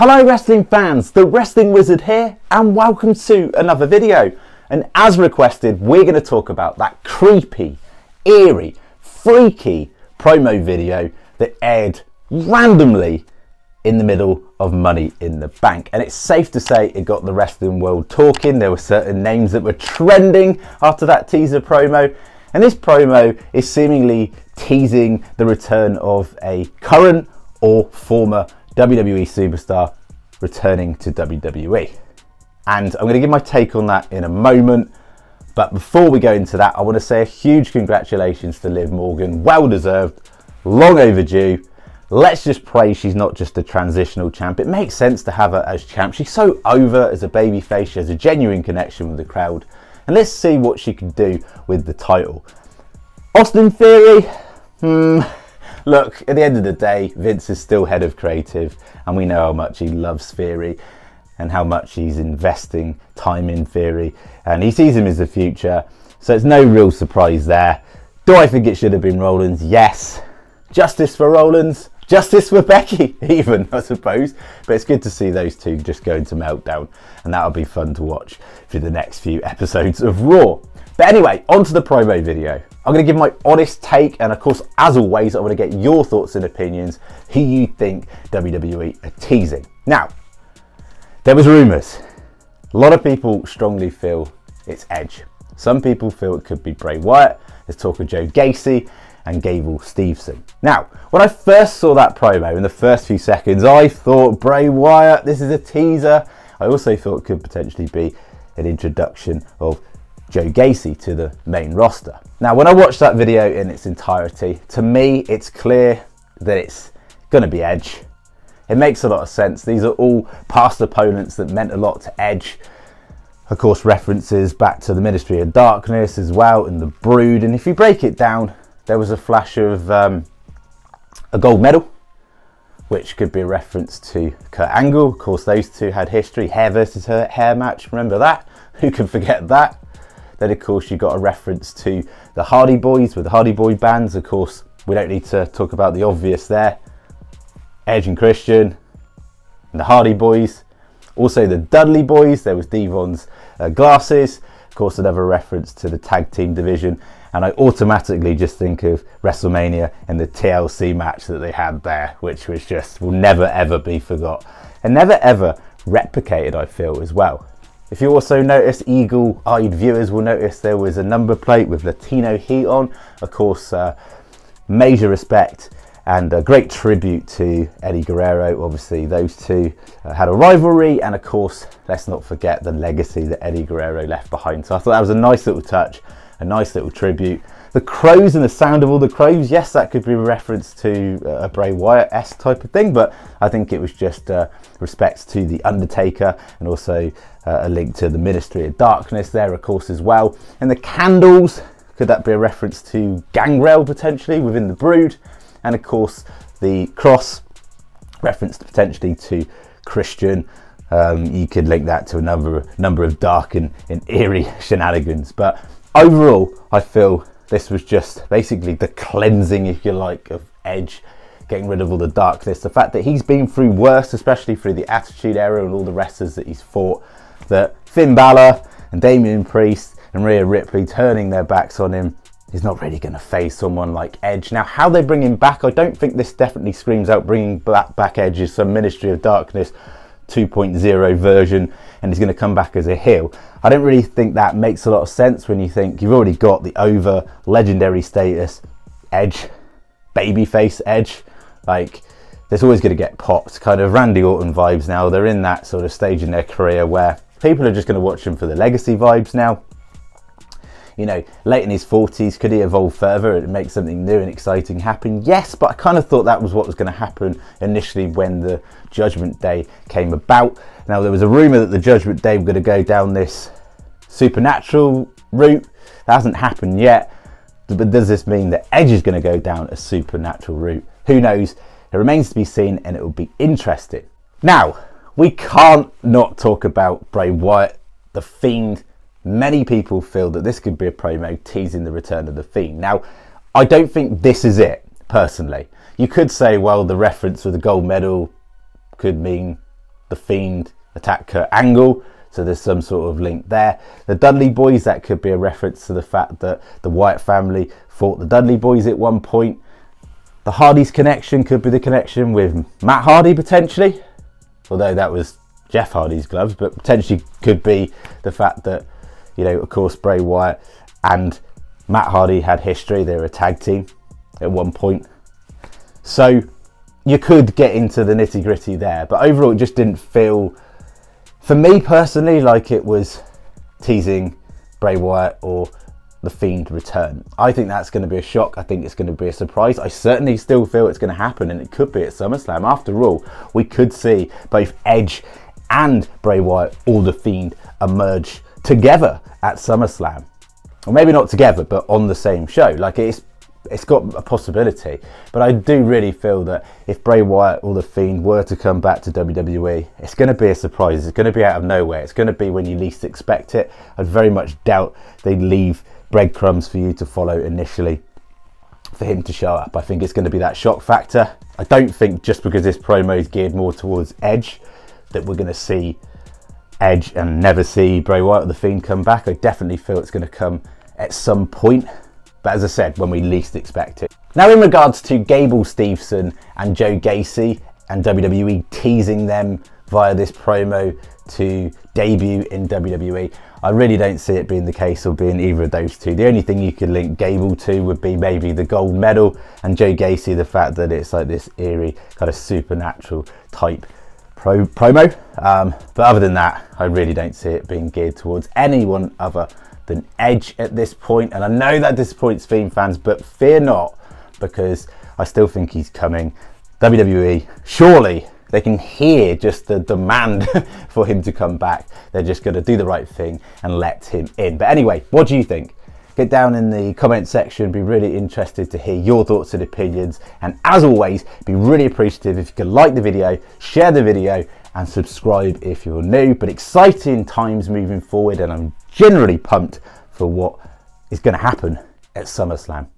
Hello wrestling fans, the Wrestling Wizard here and welcome to another video. And as requested, we're going to talk about that creepy, eerie, freaky promo video that aired randomly in the middle of Money in the Bank. And it's safe to say it got the wrestling world talking. There were certain names that were trending after that teaser promo. And this promo is seemingly teasing the return of a current or former WWE superstar returning to WWE. And I'm going to give my take on that in a moment. But before we go into that, I want to say a huge congratulations to Liv Morgan. Well deserved, long overdue. Let's just pray she's not just a transitional champ. It makes sense to have her as champ. She's so over as a babyface. She has a genuine connection with the crowd. And let's see what she can do with the title. Austin Theory? Look, at the end of the day, Vince is still head of creative. And we know how much he loves Theory and how much he's investing time in Theory. And he sees him as the future. So it's no real surprise there. Do I think it should have been Rollins? Yes. Justice for Rollins. Justice for Becky, even, I suppose. But it's good to see those two just go into meltdown. And that'll be fun to watch for the next few episodes of Raw. But anyway, onto the promo video. I'm going to give my honest take. And of course, as always, I want to get your thoughts and opinions. Who you think WWE are teasing. Now, there was rumours. A lot of people strongly feel it's Edge. Some people feel it could be Bray Wyatt. There's talk of Joe Gacy and Gable Steveson. Now, when I first saw that promo in the first few seconds, I thought Bray Wyatt, this is a teaser. I also thought it could potentially be an introduction of Joe Gacy to the main roster. Now, when I watched that video in its entirety, to me, it's clear that it's going to be Edge. It makes a lot of sense. These are all past opponents that meant a lot to Edge. Of course, references back to the Ministry of Darkness as well and the Brood. And if you break it down, there was a flash of a gold medal, which could be a reference to Kurt Angle. Of course, those two had history, hair versus hair match. Remember that? Who can forget that? Then, of course, you got a reference to the Hardy Boys with the Hardy Boy bands. Of course, we don't need to talk about the obvious there. Edge and Christian and the Hardy Boys. Also the Dudley Boys. There was Devon's glasses. Of course, another reference to the tag team division. And I automatically just think of WrestleMania and the TLC match that they had there, which was just, will never ever be forgot. And never ever replicated, I feel, as well. If you also notice, eagle-eyed viewers will notice there was a number plate with Latino heat on. Of course, major respect and a great tribute to Eddie Guerrero. Obviously, those two had a rivalry. And of course, let's not forget the legacy that Eddie Guerrero left behind. So I thought that was a nice little touch. A nice little tribute. The crows and the sound of all the crows, yes, that could be a reference to a Bray Wyatt-esque type of thing, but I think it was just respects to The Undertaker and also a link to the Ministry of Darkness there, of course, as well. And the candles, could that be a reference to Gangrel potentially within the Brood? And of course, the cross, reference potentially to Christian. You could link that to a number of dark and eerie shenanigans, but overall, I feel this was just basically the cleansing, if you like, of Edge, getting rid of all the darkness. The fact that he's been through worse, especially through the Attitude Era and all the wrestlers that he's fought, that Finn Balor and Damian Priest and Rhea Ripley turning their backs on him is not really going to phase someone like Edge. Now, how they bring him back, I don't think this definitely screams out bringing back Edge as some Ministry of Darkness 2.0 version and he's going to come back as a heel. I don't really think that makes a lot of sense when you think you've already got the over legendary status Edge, babyface Edge. Like, there's always going to get popped. Kind of Randy Orton vibes now. They're in that sort of stage in their career where people are just going to watch him for the legacy vibes now. You know, late in his 40s, could he evolve further and make something new and exciting happen? Yes, but I kind of thought that was what was going to happen initially when the Judgment Day came about. Now, there was a rumour that the Judgment Day were going to go down this supernatural route. That hasn't happened yet. But does this mean that Edge is going to go down a supernatural route? Who knows? It remains to be seen and it will be interesting. Now, we can't not talk about Bray Wyatt, the Fiend. Many people feel that this could be a promo teasing the return of the Fiend. Now, I don't think this is it, personally. You could say, well, the reference with the gold medal could mean the Fiend attack Kurt Angle, so there's some sort of link there. The Dudley Boys, that could be a reference to the fact that the Wyatt family fought the Dudley Boys at one point. The Hardy's connection could be the connection with Matt Hardy potentially, although that was Jeff Hardy's gloves, but potentially could be the fact that, you know, of course, Bray Wyatt and Matt Hardy had history. They were a tag team at one point. So you could get into the nitty gritty there, but overall it just didn't feel, for me personally, like it was teasing Bray Wyatt or the Fiend return. I think that's going to be a shock. I think it's going to be a surprise. I certainly still feel it's going to happen, and it could be at SummerSlam. After all, we could see both Edge and Bray Wyatt or the Fiend emerge together at SummerSlam. Or maybe not together, but on the same show. Like, it's got a possibility. But I do really feel that if Bray Wyatt or the Fiend were to come back to WWE, it's going to be a surprise. It's going to be out of nowhere. It's going to be when you least expect it. I very much doubt they leave breadcrumbs for you to follow initially for him to show up. I think it's going to be that shock factor. I don't think just because this promo is geared more towards Edge that we're going to see Edge and never see Bray Wyatt or the Fiend come back. I definitely feel it's going to come at some point, but as I said, when we least expect it. Now, in regards to Gable Steveson and Joe Gacy and WWE teasing them via this promo to debut in WWE, I really don't see it being the case of being either of those two. The only thing you could link Gable to would be maybe the gold medal, and Joe Gacy, the fact that it's like this eerie kind of supernatural type promo. But other than that, I really don't see it being geared towards anyone other than Edge at this point. And I know that disappoints Fiend fans, but fear not, because I still think he's coming. WWE, surely they can hear just the demand for him to come back. They're just going to do the right thing and let him in. But anyway, what do you think? Get down in the comment section. Be really interested to hear your thoughts and opinions. And as always, be really appreciative if you could like the video, share the video, and subscribe if you're new. But exciting times moving forward, and I'm generally pumped for what is going to happen at SummerSlam.